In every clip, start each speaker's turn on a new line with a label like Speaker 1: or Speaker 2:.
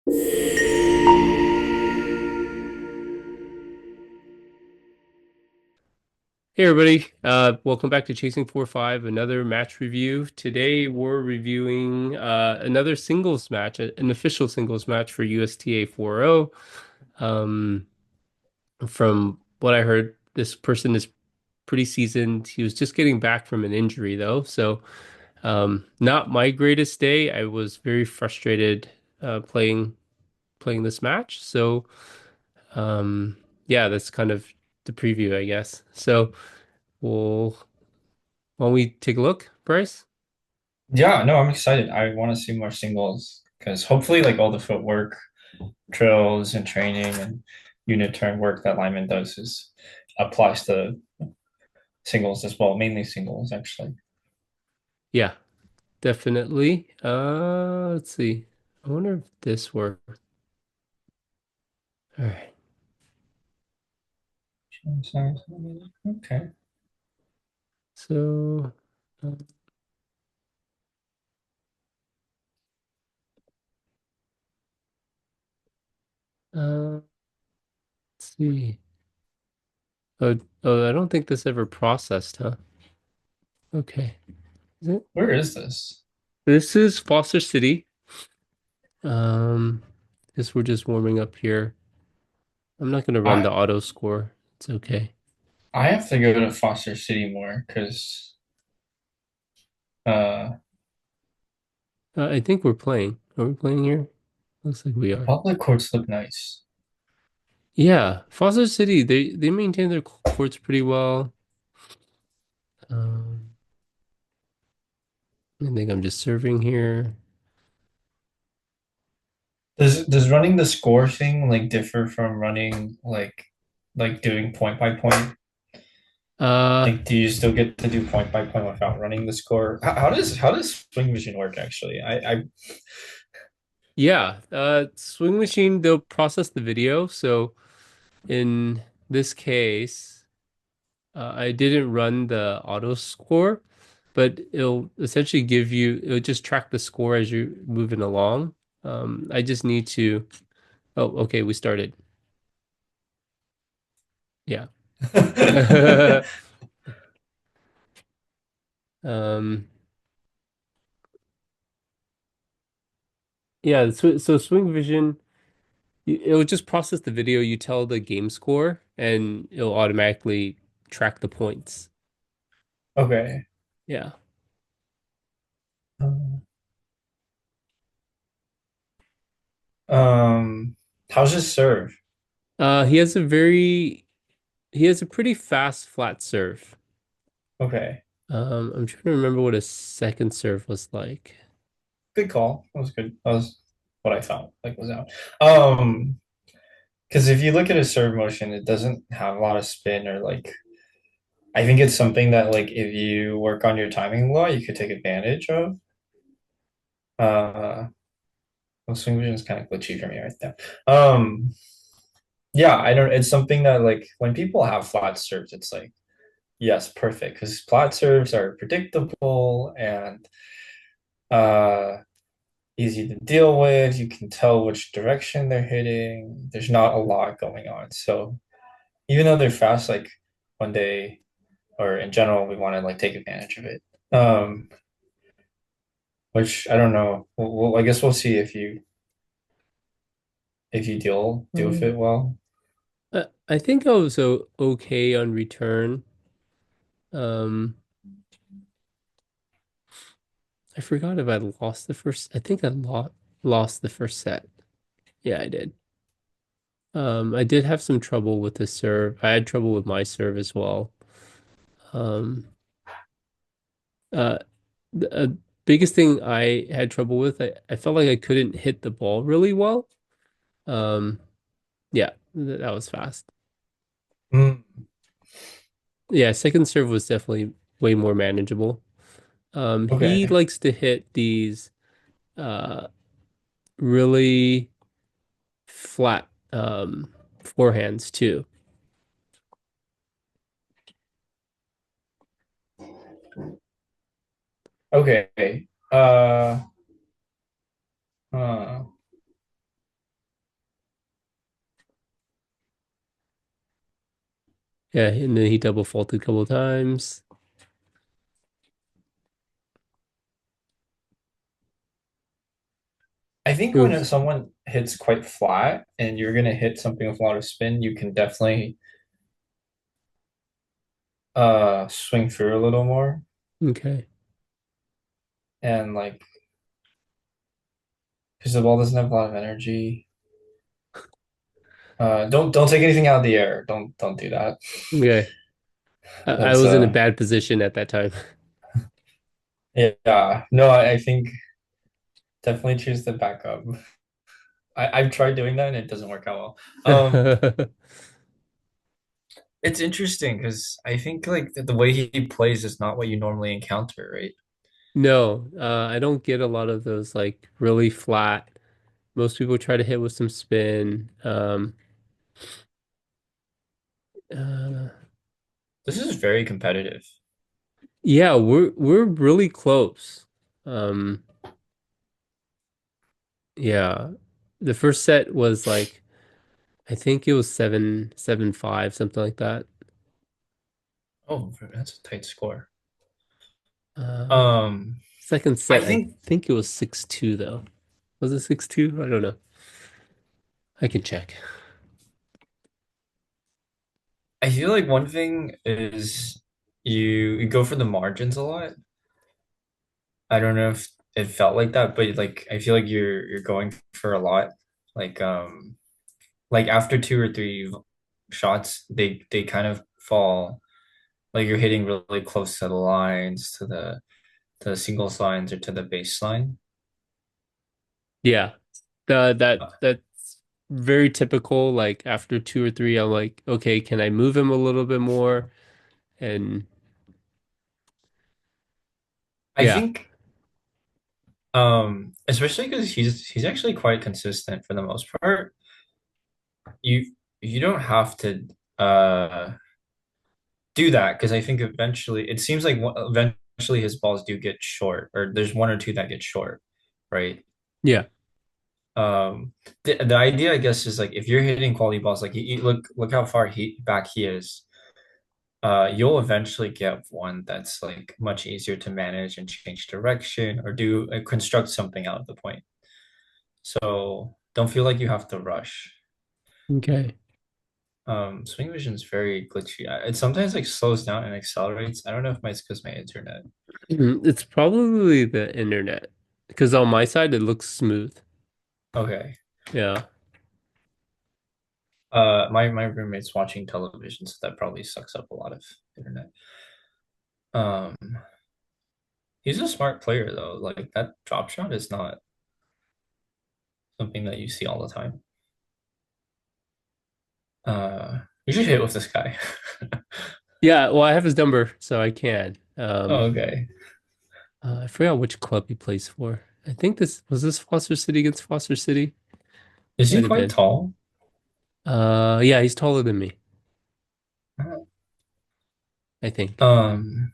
Speaker 1: Hey everybody, welcome back to Chasing 4-5, another match review. Today we're reviewing another singles match, an official singles match for USTA 4-0. Um, from what I heard, this person is pretty seasoned. He was just getting back from an injury though, so not my greatest day. I was very frustrated playing this match. So yeah, that's kind of the preview, I guess. So we'll why don't we take a look, Bryce?
Speaker 2: Yeah, no, I'm excited. I want to see more singles because hopefully, like all the footwork drills and training and unit turn work that Lyman does is applies to singles as well, mainly singles actually.
Speaker 1: Yeah, definitely. Let's see. I wonder if this works. All right.
Speaker 2: Okay.
Speaker 1: So, uh, let's see. Oh, I don't think this ever processed, huh? Okay. Is it?
Speaker 2: Where is this?
Speaker 1: This is Foster City. Um, guess we're just warming up here. I'm not gonna run the
Speaker 2: I
Speaker 1: auto score. It's okay.
Speaker 2: I have to go to Foster City more because uh
Speaker 1: I think we're playing. Are we playing here? Looks like we
Speaker 2: the
Speaker 1: are.
Speaker 2: public courts look nice.
Speaker 1: Yeah, Foster City, they maintain their courts pretty well. Um, I think I'm just serving here.
Speaker 2: Does running the score thing like differ from running like doing point by point?
Speaker 1: Uh,
Speaker 2: Like, do you still get to do point by point without running the score? How does swing machine work actually? I
Speaker 1: yeah, Swing Machine, they'll process the video. So in this case, I didn't run the auto score, but it'll essentially it'll just track the score as you're moving along. I just need to, oh, okay, we started. Yeah. Um, yeah, so Swing Vision. It'll just process the video. You tell the game score, and it'll automatically track the points.
Speaker 2: okay.
Speaker 1: Yeah.
Speaker 2: Um, how's his serve?
Speaker 1: Uh, he has a very he has a pretty fast flat serve.
Speaker 2: Okay,
Speaker 1: I'm trying to remember what his second serve was like.
Speaker 2: good call. That was good. That was what I thought like was out. Um, because if you look at his serve motion, it doesn't have a lot of spin or like. I think it's something that like if you work on your timing a lot, you could take advantage of. Uh, well, swing vision is kind of glitchy for me right there. Yeah, I don't. It's something that like when people have flat serves, it's like yes, perfect because flat serves are predictable and uh easy to deal with. You can tell which direction they're hitting. There's not a lot going on. So even though they're fast, like one day or in general, we want to like take advantage of it. Which I don't know. I guess we'll see if you deal with
Speaker 1: Um,
Speaker 2: it well.
Speaker 1: I think I was okay on return. Um, I forgot if I lost the first. I think I lost the first set. Yeah, I did. I did have some trouble with the serve. I had trouble with my serve as well. Um, uh, the biggest thing I had trouble with, I felt like I couldn't hit the ball really well. Um, yeah, that was fast.
Speaker 2: Mm,
Speaker 1: Yeah, second serve was definitely way more manageable. He
Speaker 2: okay.
Speaker 1: likes to hit these uh really flat forehands too.
Speaker 2: Okay. Uh, uh,
Speaker 1: Yeah, and then he double faulted a couple times.
Speaker 2: I think
Speaker 1: It
Speaker 2: when
Speaker 1: was
Speaker 2: someone hits quite flat and you're gonna hit something with a lot of spin, you can definitely swing through a little more
Speaker 1: okay.
Speaker 2: and like because the ball doesn't have a lot of energy. Don't take anything out of the air. Don't do that.
Speaker 1: Okay. I
Speaker 2: That's
Speaker 1: was in a bad position at that time.
Speaker 2: yeah. No, I think definitely choose the backup. I've tried doing that and it doesn't work out well. It's interesting because I think like the way he plays is not what you normally encounter, right?
Speaker 1: No, I don't get a lot of those like really flat. Most people try to hit with some spin. Uh,
Speaker 2: This is very competitive.
Speaker 1: yeah, we're really close. Um, yeah, the first set was like I think it was 7-5, something like that.
Speaker 2: Oh, that's a tight score.
Speaker 1: Uh,
Speaker 2: Um,
Speaker 1: Second
Speaker 2: I
Speaker 1: set, I
Speaker 2: think
Speaker 1: think it was 6-2 though. Was it 6-2? I don't know. I can check.
Speaker 2: I feel like one thing is you go for the margins a lot. I don't know if it felt like that, but like I feel like you're going for a lot. Like like after two or three shots, they kind of fall. Like you're hitting really close to the lines, to the singles lines or to the baseline.
Speaker 1: Yeah, that's very typical. Like after two or three, I'm like, okay, can I move him a little bit more? And
Speaker 2: I
Speaker 1: yeah,
Speaker 2: think especially because he's actually quite consistent for the most part. You you don't have to do that because I think eventually it seems like eventually his balls do get short, or there's one or two that get short, right?
Speaker 1: yeah,
Speaker 2: Um, the idea, I guess, is like if you're hitting quality balls, like look how far he back he is. You'll eventually get one that's like much easier to manage and change direction or do construct something out of the point. So don't feel like you have to rush.
Speaker 1: okay.
Speaker 2: Swing vision is very glitchy. It sometimes like slows down and accelerates. I don't know if it's because my internet.
Speaker 1: It's probably the internet because on my side it looks smooth.
Speaker 2: Okay.
Speaker 1: Yeah.
Speaker 2: My roommate's watching television, so that probably sucks up a lot of internet. Um, he's a smart player though. Like that drop shot is not something that you see all the time. You should hit with this guy.
Speaker 1: Yeah, well, I have his number, so I can.
Speaker 2: Oh, okay.
Speaker 1: I forgot which club he plays for. I think this Foster City against Foster City?
Speaker 2: Is he
Speaker 1: Might have
Speaker 2: quite
Speaker 1: been.
Speaker 2: tall?
Speaker 1: Yeah, he's taller than me, I think.
Speaker 2: Um,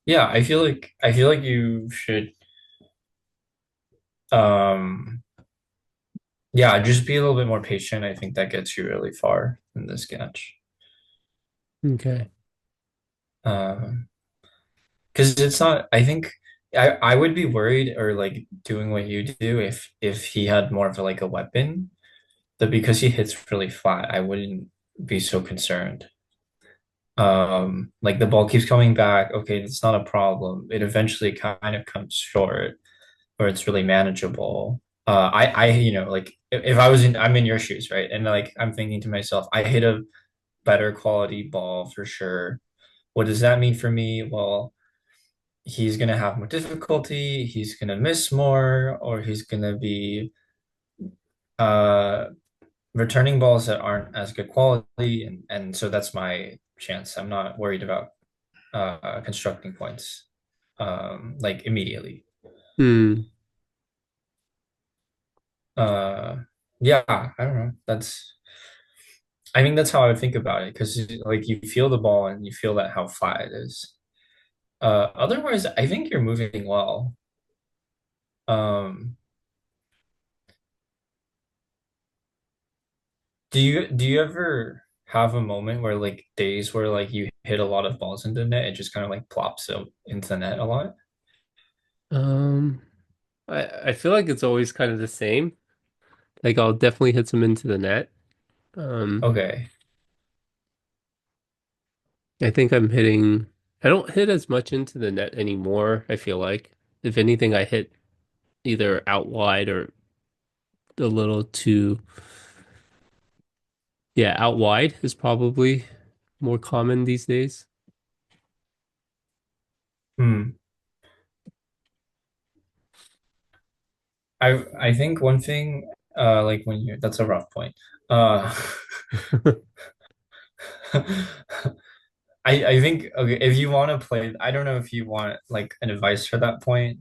Speaker 2: yeah, I feel like you should um yeah, just be a little bit more patient. I think that gets you really far in this sketch.
Speaker 1: Okay.
Speaker 2: Um, because it's not, I think I would be worried or like doing what you do if he had more of a, like a weapon, that because he hits really flat, I wouldn't be so concerned. Like the ball keeps coming back. Okay, it's not a problem. It eventually kind of comes short, or it's really manageable. You know, like if I was in, I'm in your shoes, right? And like I'm thinking to myself, I hit a better quality ball for sure. What does that mean for me? Well, he's gonna have more difficulty, he's gonna miss more, or he's gonna be uh returning balls that aren't as good quality, and so that's my chance. I'm not worried about constructing points like immediately.
Speaker 1: Hmm.
Speaker 2: Uh yeah, I don't know. I think that's how I would think about it because like you feel the ball and you feel that how flat it is. Otherwise, I think you're moving well. Um, do you ever have a moment where like days where like you hit a lot of balls into the net, it just kind of like plops out into the net a lot?
Speaker 1: Um, I feel like it's always kind of the same. Like I'll definitely hit some into the net. Um,
Speaker 2: Okay.
Speaker 1: I think I'm hitting. I don't hit as much into the net anymore. I feel like if anything, I hit either out wide or a little too. Yeah, out wide is probably more common these days.
Speaker 2: Hmm. I think one thing, like when you that's a rough point. Uh, I think okay, if you want to play, I don't know if you want like an advice for that point.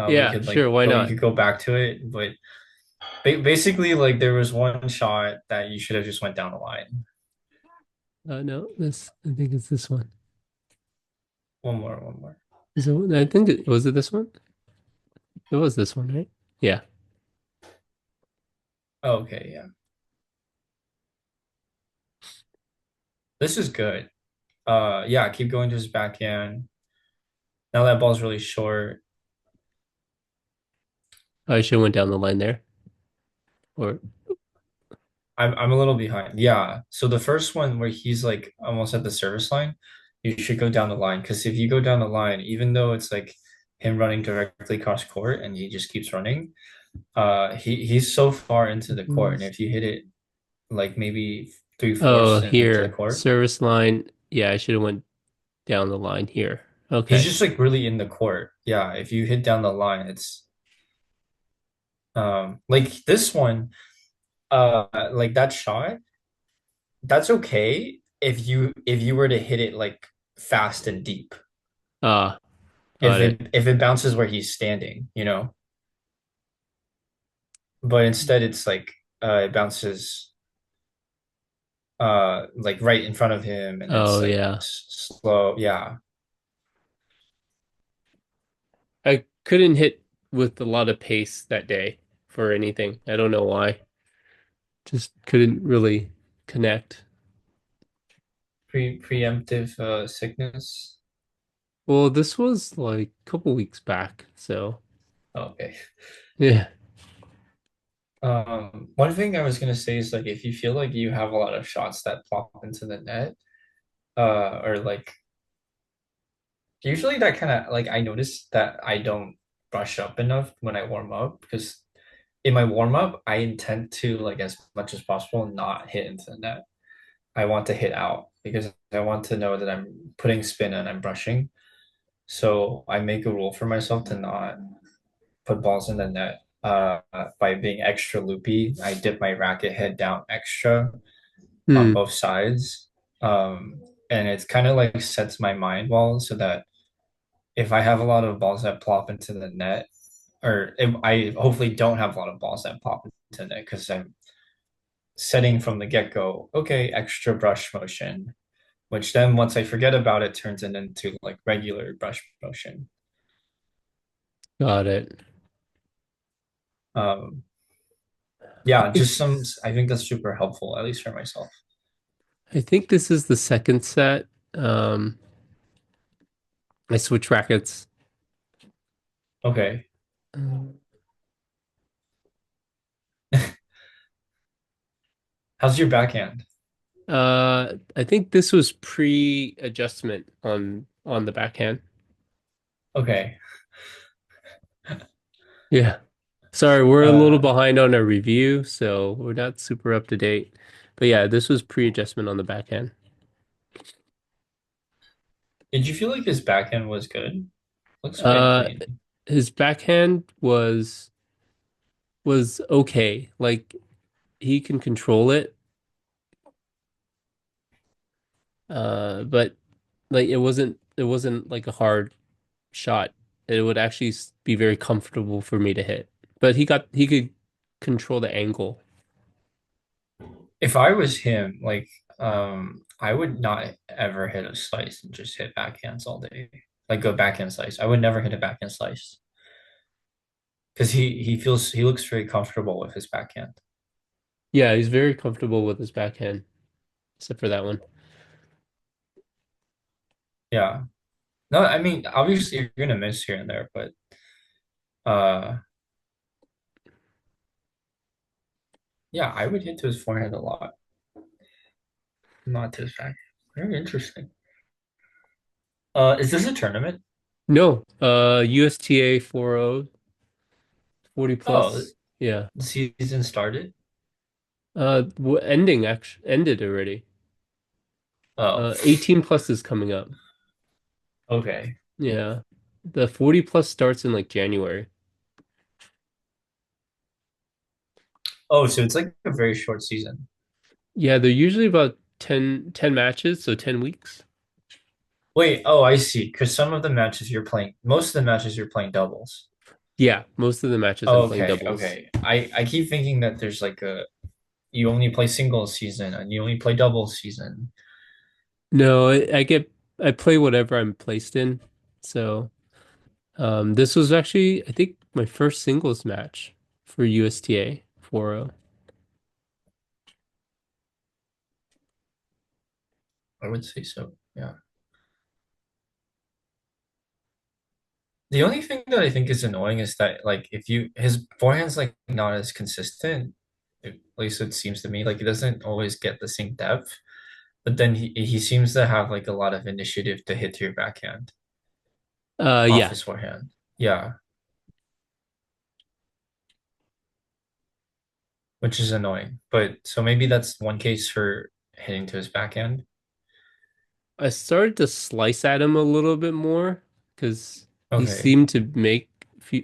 Speaker 2: We
Speaker 1: Yeah,
Speaker 2: could
Speaker 1: sure,
Speaker 2: like
Speaker 1: why
Speaker 2: go, you
Speaker 1: not?
Speaker 2: could go back to it, but basically like there was one shot that you should have just went down the line.
Speaker 1: No, this I think it's this one.
Speaker 2: One more.
Speaker 1: So I think it was it this one? It was this one, right? Yeah,
Speaker 2: Okay, yeah. This is good. Yeah, keep going to his backhand. Now that ball's really short.
Speaker 1: I should have went down the line there. Or
Speaker 2: I'm a little behind. Yeah. So the first one where he's like almost at the service line, you should go down the line because if you go down the line, even though it's like him running directly across court and he just keeps running, he's so far into the court, and if you hit it like maybe three
Speaker 1: oh,
Speaker 2: fourths into the
Speaker 1: here,
Speaker 2: court,
Speaker 1: service line. Yeah, I should have went down the line here.
Speaker 2: he's
Speaker 1: Okay.
Speaker 2: just like really in the court. Yeah. If you hit down the line, it's like this one, like that shot. That's okay if you were to hit it like fast and deep.
Speaker 1: Ah,
Speaker 2: If
Speaker 1: got it.
Speaker 2: it bounces where he's standing, but instead it's like it bounces like right in front of him and it's
Speaker 1: Oh
Speaker 2: like
Speaker 1: yeah.
Speaker 2: slow. Yeah.
Speaker 1: I couldn't hit with a lot of pace that day for anything. I don't know why. Just couldn't really connect.
Speaker 2: Preemptive sickness.
Speaker 1: Well, this was like a couple weeks back, so
Speaker 2: Okay.
Speaker 1: yeah.
Speaker 2: One thing I was gonna say is like if you feel like you have a lot of shots that plop into the net, or like usually that kind of like I notice that I don't brush up enough when I warm up because in my warm up I intend to like as much as possible not hit into the net. I want to hit out because I want to know that I'm putting spin and I'm brushing. So I make a rule for myself to not put balls in the net by being extra loopy. I dip my racket head down extra on
Speaker 1: Hmm.
Speaker 2: both sides. And it's kind of like sets my mind well so that if I have a lot of balls that plop into the net, or if I hopefully don't have a lot of balls that plop into the net because I'm setting from the get-go, okay, extra brush motion, which then once I forget about it turns it into like regular brush motion.
Speaker 1: Got it.
Speaker 2: Um,
Speaker 1: I
Speaker 2: yeah,
Speaker 1: think
Speaker 2: just some, I think that's super helpful, at least for myself.
Speaker 1: I think this is the second set. Um, I switch rackets.
Speaker 2: Okay.
Speaker 1: Um,
Speaker 2: How's your backhand?
Speaker 1: I think this was pre-adjustment on the backhand.
Speaker 2: Okay.
Speaker 1: Yeah. Sorry, we're a little
Speaker 2: Uh,
Speaker 1: behind on our review, so we're not super up to date. But yeah, this was pre-adjustment on the backhand.
Speaker 2: did you feel like his backhand was good? Looks quite
Speaker 1: Uh,
Speaker 2: clean.
Speaker 1: his backhand was okay. Like he can control it, but like it wasn't like a hard shot. It would actually be very comfortable for me to hit. But he could control the angle.
Speaker 2: If I was him, like, I would not ever hit a slice and just hit backhands all day. like a backhand slice. I would never hit a backhand slice because he looks very comfortable with his backhand.
Speaker 1: Yeah, he's very comfortable with his backhand, except for that one.
Speaker 2: Yeah. No, I mean obviously you're gonna miss here and there, but uh yeah, I would hit to his forehand a lot, not to his back. Very interesting. Is this a tournament?
Speaker 1: No, USTA 40, 40
Speaker 2: Oh,
Speaker 1: plus. Yeah.
Speaker 2: the season started?
Speaker 1: Ending actually ended already.
Speaker 2: Oh,
Speaker 1: 18 plus is coming up.
Speaker 2: okay.
Speaker 1: Yeah. The 40 plus starts in like January.
Speaker 2: Oh, so it's like a very short season.
Speaker 1: Yeah, they're usually about ten matches, so 10 weeks.
Speaker 2: Wait, oh, I see. Because some of the matches you're playing, most of the matches you're playing doubles.
Speaker 1: Yeah, most of the matches I'm playing
Speaker 2: Okay,
Speaker 1: doubles.
Speaker 2: okay. I keep thinking that there's like a you only play singles season and you only play doubles season.
Speaker 1: No, I play whatever I'm placed in. So, this was actually I think my first singles match for USTA 40.
Speaker 2: I would say so. Yeah. The only thing that I think is annoying is that like if you his forehand's like not as consistent, at least it seems to me. Like he doesn't always get the same depth, but then he seems to have like a lot of initiative to hit to your backhand off
Speaker 1: Yeah.
Speaker 2: his forehand. Yeah, which is annoying. But so maybe that's one case for hitting to his backhand.
Speaker 1: I started to slice at him a little bit more because he
Speaker 2: Okay.
Speaker 1: seemed to make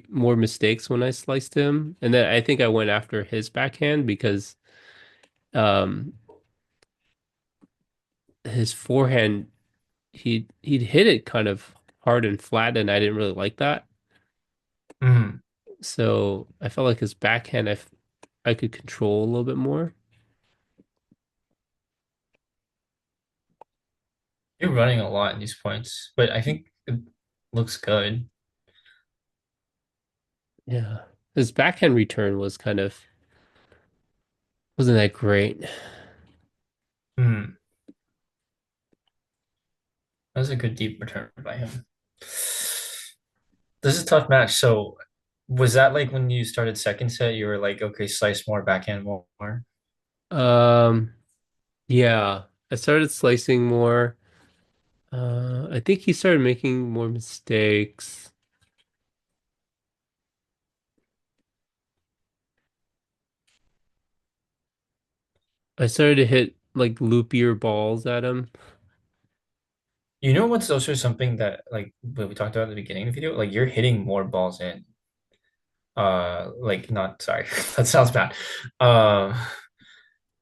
Speaker 1: more mistakes when I sliced him. And then I think I went after his backhand because um his forehand he'd hit it kind of hard and flat and I didn't really like that.
Speaker 2: Mhm.
Speaker 1: So I felt like his backhand I could control a little bit more.
Speaker 2: You're running a lot in these points, but I think it looks good.
Speaker 1: Yeah. His backhand return was kind of wasn't that great.
Speaker 2: Hmm. That was a good deep return by him. This is a tough match. So, was that like when you started second set, you were like, okay, slice more, backhand more?
Speaker 1: Um yeah, I started slicing more. I think he started making more mistakes. I started to hit like loopier balls at him.
Speaker 2: You know what's also something that like what we talked about at the beginning of the video? Like you're hitting more balls in. Like not sorry, that sounds bad. Uh,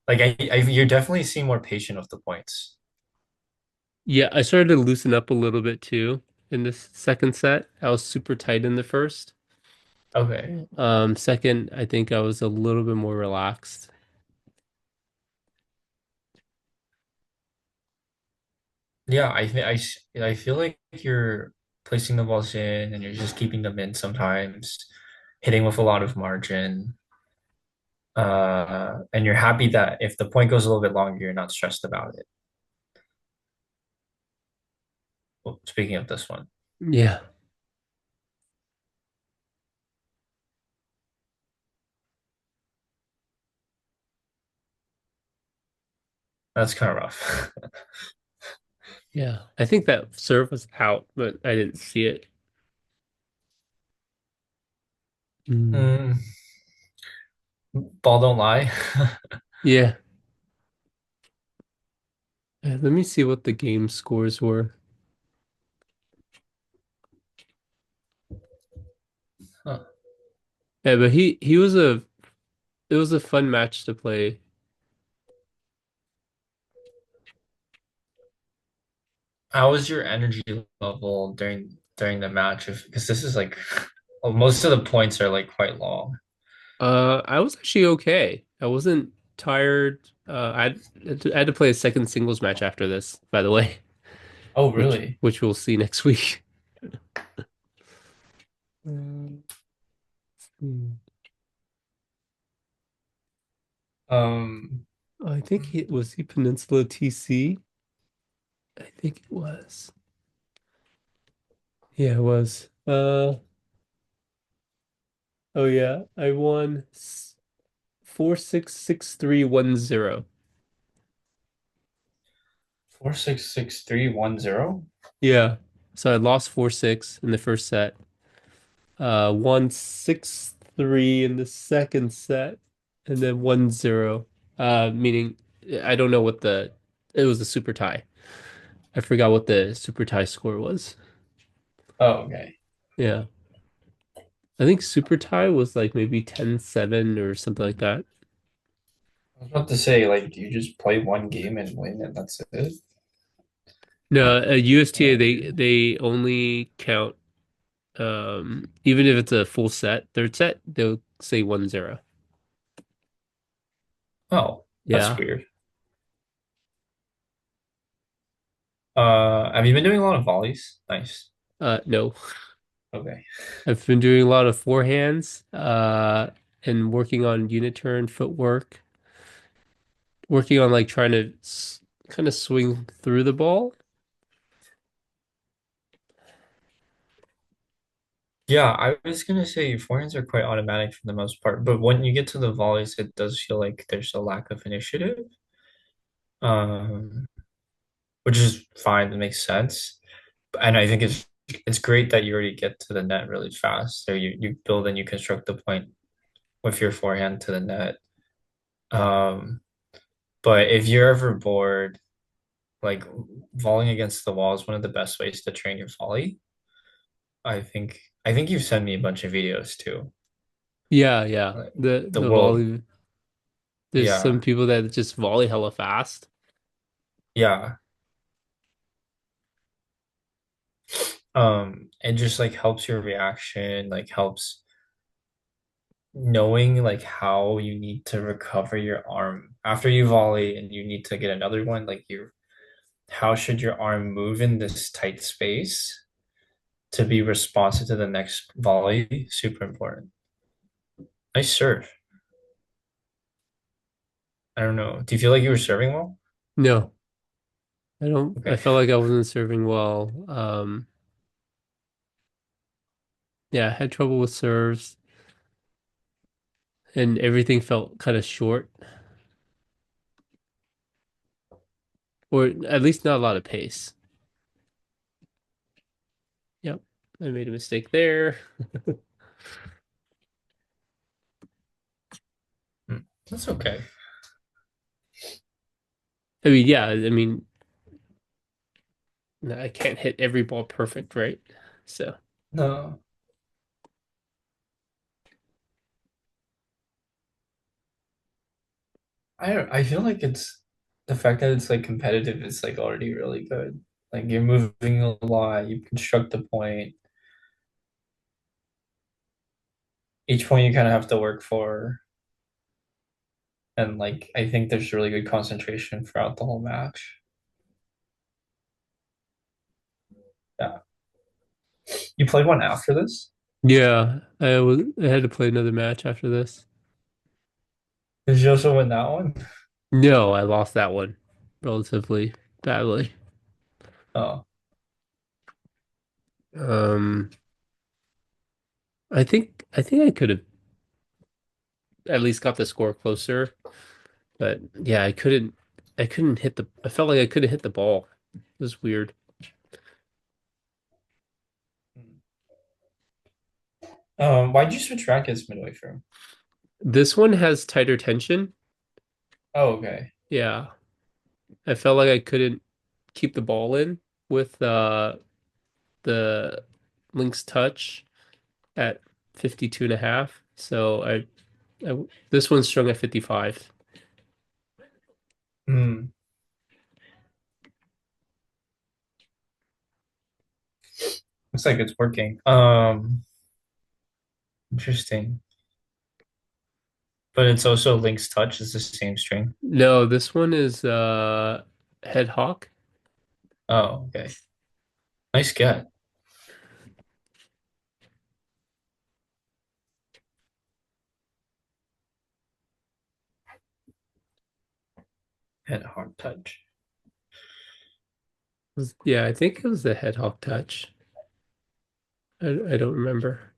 Speaker 2: like you're definitely seeing more patient with the points.
Speaker 1: Yeah, I started to loosen up a little bit too in this second set. I was super tight in the first.
Speaker 2: Okay.
Speaker 1: Second, I think I was a little bit more relaxed.
Speaker 2: Yeah, I feel like you're placing the balls in and you're just keeping them in sometimes, hitting with a lot of margin. And you're happy that if the point goes a little bit longer, you're not stressed about it. Well, speaking of this one,
Speaker 1: Yeah,
Speaker 2: that's kind of rough.
Speaker 1: yeah. I think that serve was out, but I didn't see it. Mm.
Speaker 2: Mm, ball don't lie.
Speaker 1: Yeah. Let me see what the game scores were.
Speaker 2: Huh.
Speaker 1: Yeah, but he was a it was a fun match to play.
Speaker 2: How was your energy level during the match? If because this is like well, most of the points are like quite long.
Speaker 1: I was actually okay. I wasn't tired. I had to play a second singles match after this, by the way,
Speaker 2: Oh,
Speaker 1: which
Speaker 2: really?
Speaker 1: which we'll see next week. Um, hmm.
Speaker 2: Um,
Speaker 1: I think it was the Peninsula TC. I think it was. Yeah, it was. Oh yeah, I won 466310.
Speaker 2: 466310.
Speaker 1: Yeah. So I lost 4-6 in the first set. Won 6-3 in the second set, and then 1-0. Meaning I don't know what the it was a super tie. I forgot what the super tie score was.
Speaker 2: Oh, okay.
Speaker 1: Yeah. I think super tie was like maybe 10-7 or something like that.
Speaker 2: I was about to say, like, do you just play one game and win and that's it?
Speaker 1: No, USTA
Speaker 2: Oh,
Speaker 1: they only count even if it's a full set, third set, they'll say 1-0.
Speaker 2: oh, that's
Speaker 1: Yeah.
Speaker 2: weird. Have you been doing a lot of volleys? Nice.
Speaker 1: No.
Speaker 2: Okay.
Speaker 1: I've been doing a lot of forehands, and working on unit turn footwork, working on like trying to kind of swing through the ball.
Speaker 2: Yeah, I was gonna say forehands are quite automatic for the most part, but when you get to the volleys, it does feel like there's a lack of initiative. Um, which is fine, it makes sense. And I think it's great that you already get to the net really fast. So you build and you construct the point with your forehand to the net. Um, but if you're ever bored, like volleying against the wall is one of the best ways to train your volley. I think you've sent me a bunch of videos too.
Speaker 1: Yeah, yeah.
Speaker 2: Like the
Speaker 1: The
Speaker 2: world,
Speaker 1: volley. There's some
Speaker 2: yeah,
Speaker 1: people that just volley hella fast.
Speaker 2: yeah. It just like helps your reaction, like helps knowing like how you need to recover your arm after you volley and you need to get another one, like you how should your arm move in this tight space to be responsive to the next volley? Super important. Nice serve. I don't know. Do you feel like you were serving well?
Speaker 1: No, I don't. I
Speaker 2: Okay.
Speaker 1: felt like I wasn't serving well. Yeah, I had trouble with serves, and everything felt kind of short, or at least not a lot of pace. Yep, I made a mistake there.
Speaker 2: Hmm. That's okay.
Speaker 1: I mean, yeah, I mean, I can't hit every ball perfect, right? So,
Speaker 2: No, I feel like it's the fact that it's like competitive is like already really good. Like you're moving a lot, you construct the point. Each point you kind of have to work for. And like I think there's really good concentration throughout the whole match. Yeah. You played one after this?
Speaker 1: yeah, I had to play another match after this.
Speaker 2: Did you also win that one?
Speaker 1: No, I lost that one relatively badly.
Speaker 2: Oh.
Speaker 1: Um, I think I could have at least got the score closer, but yeah, I couldn't hit the I felt like I couldn't hit the ball. It was weird.
Speaker 2: Why'd you switch rackets midway through?
Speaker 1: This one has tighter tension.
Speaker 2: Oh, okay.
Speaker 1: Yeah. I felt like I couldn't keep the ball in with the Link's touch at 52 and a half. So this one's strung at 55.
Speaker 2: Hmm. Looks like it's working. Interesting. But it's also Link's touch is the same string.
Speaker 1: No, this one is head hawk.
Speaker 2: Oh, okay. Nice get. Head hard touch.
Speaker 1: Yeah, I think it was the head hawk touch. I don't remember.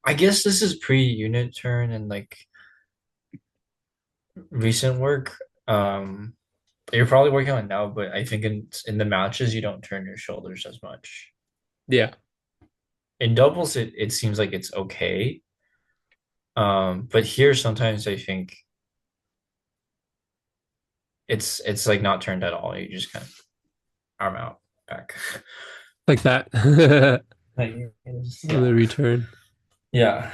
Speaker 2: I guess this is pre-unit turn and like recent work. You're probably working on it now, but I think in the matches you don't turn your shoulders as much.
Speaker 1: Yeah,
Speaker 2: In doubles, it seems like it's okay. But here sometimes I think it's like not turned at all. You just kind of arm out back.
Speaker 1: like that
Speaker 2: Like,
Speaker 1: on the
Speaker 2: yeah.
Speaker 1: return.
Speaker 2: Yeah.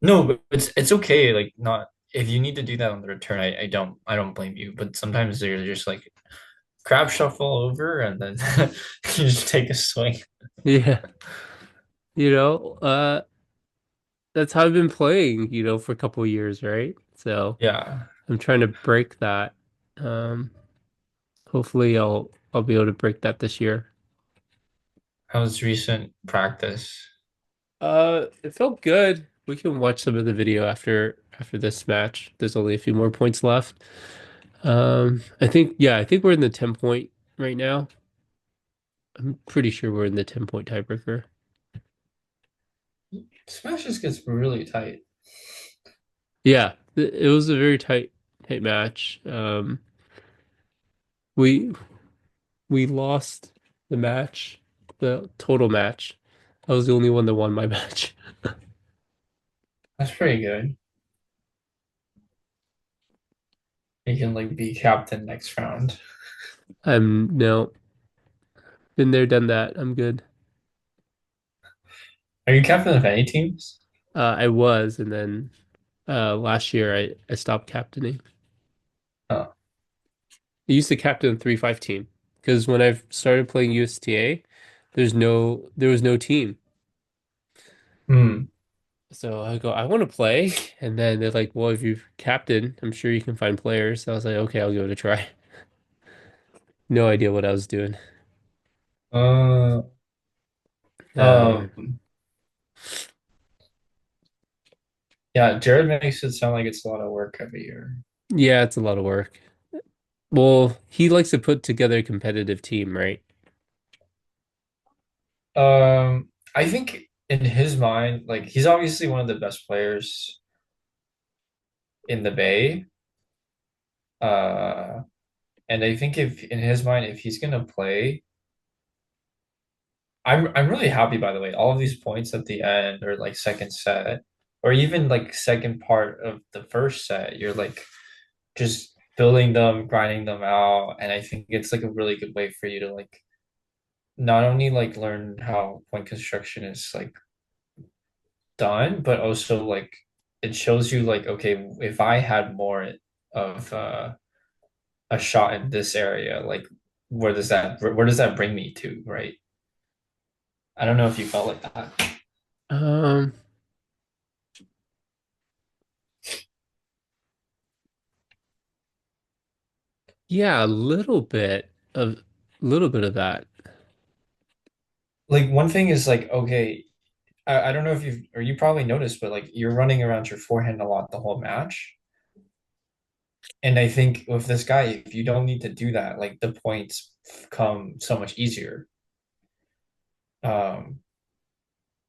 Speaker 2: No, but it's okay. Like not if you need to do that on the return, I don't blame you. But sometimes they're just like crab shuffle over and then you just take a swing.
Speaker 1: Yeah, you know, that's how I've been playing, for a couple of years, right? So
Speaker 2: Yeah.
Speaker 1: I'm trying to break that. Um, Hopefully I'll be able to break that this year.
Speaker 2: How's recent practice?
Speaker 1: It felt good. We can watch some of the video after this match. There's only a few more points left. I think we're in the 10 point right now. I'm pretty sure we're in the 10 point tiebreaker.
Speaker 2: Smash just gets really tight.
Speaker 1: Yeah, it was a very tight match. We we lost the match, the total match. I was the only one that won my match.
Speaker 2: That's pretty good. You can like be captain next round.
Speaker 1: I'm no, been there, done that. I'm good.
Speaker 2: Are you captain of any teams?
Speaker 1: I was, and then last year I stopped captaining.
Speaker 2: Oh.
Speaker 1: I used to captain a 3-5 team because when I started playing USTA, there was no team.
Speaker 2: Hmm.
Speaker 1: So I go, I want to play, and then they're like, well, if you've captain, I'm sure you can find players. So I was like, okay, I'll give it a try. No idea what I was doing.
Speaker 2: Uh,
Speaker 1: Um,
Speaker 2: um, yeah, Jared makes it sound like it's a lot of work every year.
Speaker 1: yeah, it's a lot of work. Well, he likes to put together a competitive team, right?
Speaker 2: I think in his mind, like he's obviously one of the best players in the Bay. Uh, and I think if in his mind, if he's gonna play, I'm really happy by the way. All of these points at the end or like second set, or even like second part of the first set, you're like just building them, grinding them out, and I think it's like a really good way for you to like not only like learn how point construction is like done, but also like it shows you like okay, if I had more of a shot in this area, like where does that bring me to, right? I don't know if you felt like that.
Speaker 1: Um, yeah, little bit of that.
Speaker 2: Like one thing is like okay, I don't know if you've or you probably noticed, but like you're running around your forehand a lot the whole match. And I think with this guy, if you don't need to do that, like the points come so much easier. Um,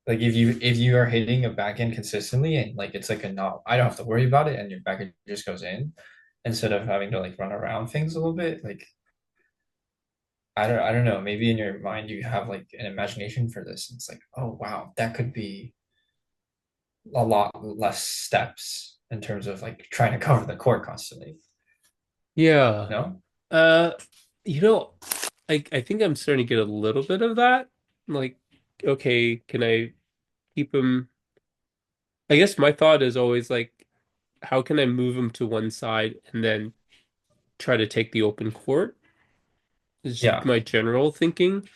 Speaker 2: like if you are hitting a backhand consistently and like it's like a not, I don't have to worry about it, and your backhand just goes in instead of having to like run around things a little bit. Like I don't know, maybe in your mind you have like an imagination for this. And it's like, oh wow, that could be a lot less steps in terms of like trying to cover the court constantly.
Speaker 1: Yeah.
Speaker 2: No?
Speaker 1: Uh, you know, I think I'm starting to get a little bit of that. Like, okay, can I keep him? I guess my thought is always like, how can I move him to one side and then try to take the open court? Is
Speaker 2: Yeah.
Speaker 1: my general thinking.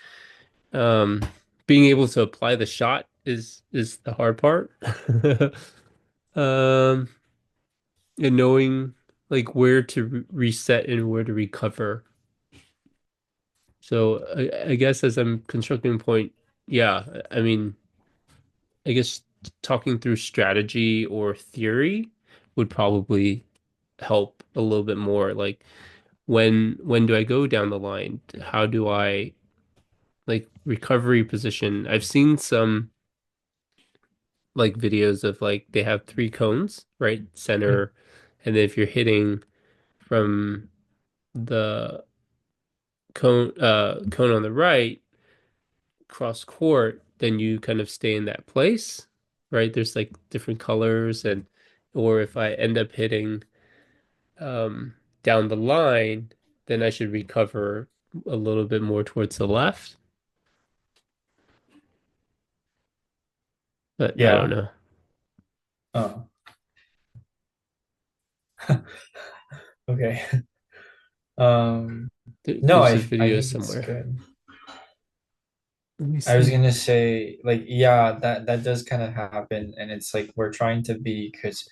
Speaker 1: Um, Being able to apply the shot is the hard part. Um, and knowing like where to reset and where to recover. So I guess as I'm constructing a point, yeah, I mean, I guess talking through strategy or theory, would probably help a little bit more. Like when do I go down the line? How do I like recovery position? I've seen some like videos of like they have three cones, right?
Speaker 2: Mm.
Speaker 1: Center, and then if you're hitting from the cone on the right cross court, then you kind of stay in that place, right? There's like different colors and or if I end up hitting um down the line, then I should recover a little bit more towards the left. But I don't
Speaker 2: Yeah.
Speaker 1: know.
Speaker 2: Oh, okay. Um, no,
Speaker 1: There's a
Speaker 2: I
Speaker 1: video
Speaker 2: think it's
Speaker 1: somewhere.
Speaker 2: good.
Speaker 1: Let me
Speaker 2: I was
Speaker 1: see.
Speaker 2: gonna say, like, yeah, that does kind of happen, and it's like we're trying to be because,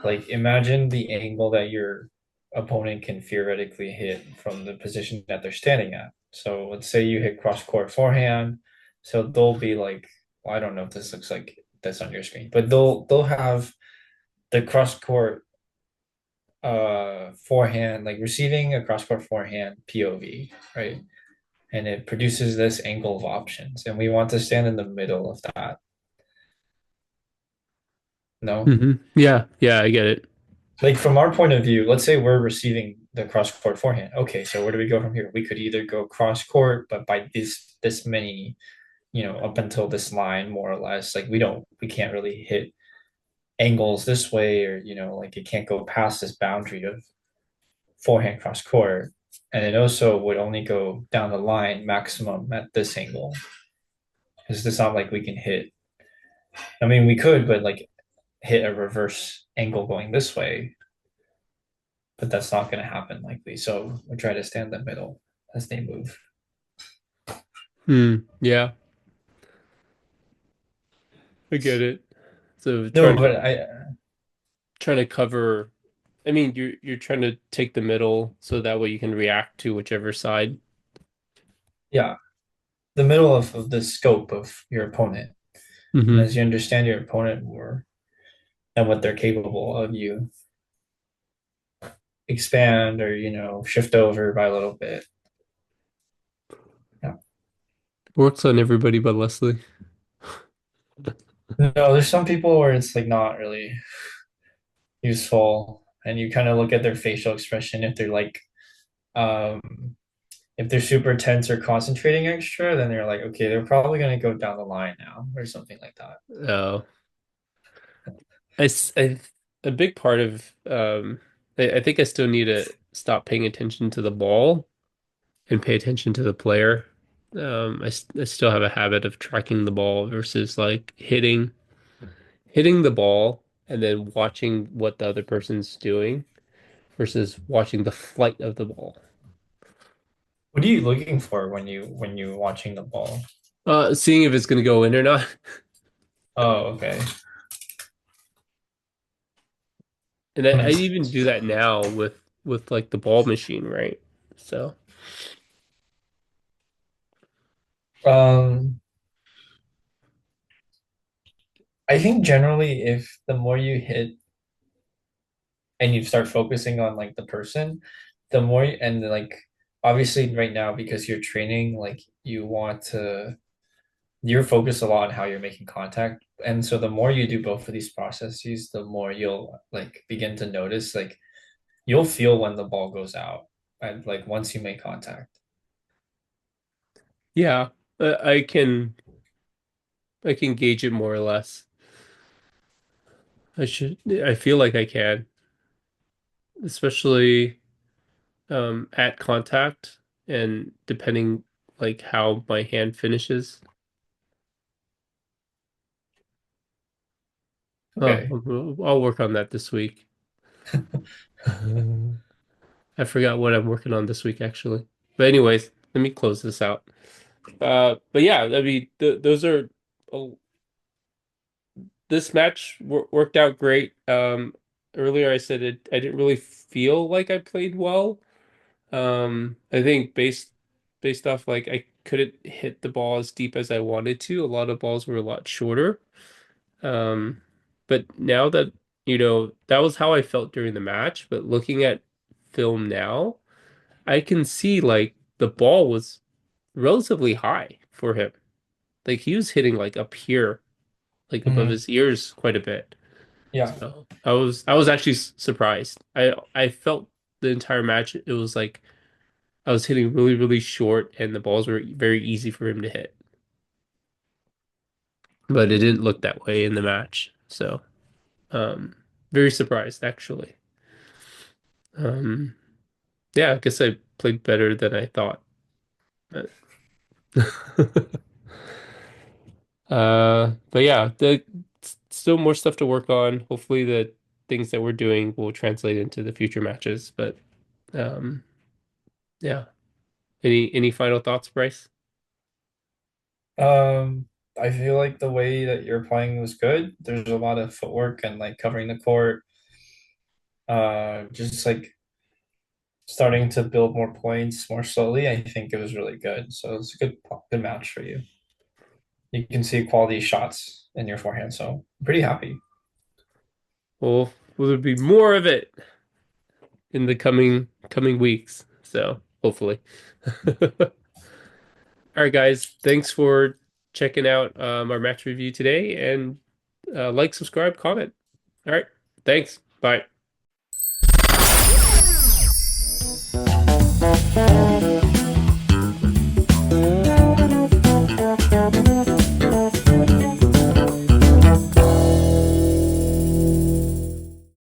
Speaker 2: like, imagine the angle that your opponent can theoretically hit from the position that they're standing at. So let's say you hit cross court forehand, so they'll be like, well, I don't know if this looks like this on your screen, but they'll have the cross court forehand, like receiving a cross court forehand POV, right? And it produces this angle of options, and we want to stand in the middle of that. No,
Speaker 1: Yeah, yeah, I get it.
Speaker 2: like from our point of view, let's say we're receiving the cross court forehand. Okay, so where do we go from here? We could either go cross court, but by this many, up until this line, more or less. Like we can't really hit angles this way, or like it can't go past this boundary of forehand cross court. And it also would only go down the line maximum at this angle. Because it's not like we can hit. I mean, we could, but like hit a reverse angle going this way, but that's not going to happen likely. So we try to stand in the middle as they move.
Speaker 1: Yeah, I get it. So
Speaker 2: No, but I,
Speaker 1: trying to cover. I mean, you're trying to take the middle so that way you can react to whichever side.
Speaker 2: yeah, the middle of the scope of your opponent. And
Speaker 1: Hmm
Speaker 2: as you understand your opponent more and what they're capable of, you expand or, shift over by a little bit. Yeah.
Speaker 1: Works on everybody but Leslie.
Speaker 2: No, there's some people where it's like not really useful. And you kind of look at their facial expression if they're like, um, if they're super tense or concentrating extra, then they're like, okay, they're probably going to go down the line now or something like that.
Speaker 1: Oh, I a big part of I think I still need to stop paying attention to the ball and pay attention to the player. I still have a habit of tracking the ball versus like hitting the ball and then watching what the other person's doing versus watching the flight of the ball.
Speaker 2: What are you looking for when you watching the ball?
Speaker 1: Seeing if it's gonna go in or not.
Speaker 2: Oh, okay.
Speaker 1: And I even do that now with like the ball machine, right? So,
Speaker 2: Um, I think generally if the more you hit and you start focusing on like the person, the more and like obviously right now because you're training, like you're focused a lot on how you're making contact. And so the more you do both of these processes, the more you'll like begin to notice like you'll feel when the ball goes out and like once you make contact.
Speaker 1: yeah, I can gauge it more or less. I feel like I can, especially at contact and depending like how my hand finishes.
Speaker 2: Okay.
Speaker 1: I'll work on that this week. I forgot what I'm working on this week actually. But anyways, let me close this out. But yeah, I mean, those are oh, this match worked out great. Earlier I said I didn't really feel like I played well. I think based off like I couldn't hit the ball as deep as I wanted to. A lot of balls were a lot shorter. Um, but now that that was how I felt during the match. But looking at film now, I can see like the ball was relatively high for him. Like he was hitting like up here, like above
Speaker 2: Hmm.
Speaker 1: his ears quite a bit.
Speaker 2: Yeah.
Speaker 1: So I was actually surprised. I felt the entire match it was like I was hitting really, really short and the balls were very easy for him to hit. But it didn't look that way in the match. So, um, very surprised actually. Um, yeah, I guess I played better than I thought. But, but yeah, the still more stuff to work on. Hopefully the things that we're doing will translate into the future matches. But um, yeah. Any final thoughts, Bryce?
Speaker 2: Um, I feel like the way that you're playing was good. There's a lot of footwork and like covering the court. Just like starting to build more points more slowly. I think it was really good. So it's a good match for you. You can see quality shots in your forehand, so I'm pretty happy.
Speaker 1: Well, will there be more of it in the coming weeks? So hopefully. All right, guys. Thanks for checking out our match review today, and like, subscribe, comment. All right. Thanks. Bye.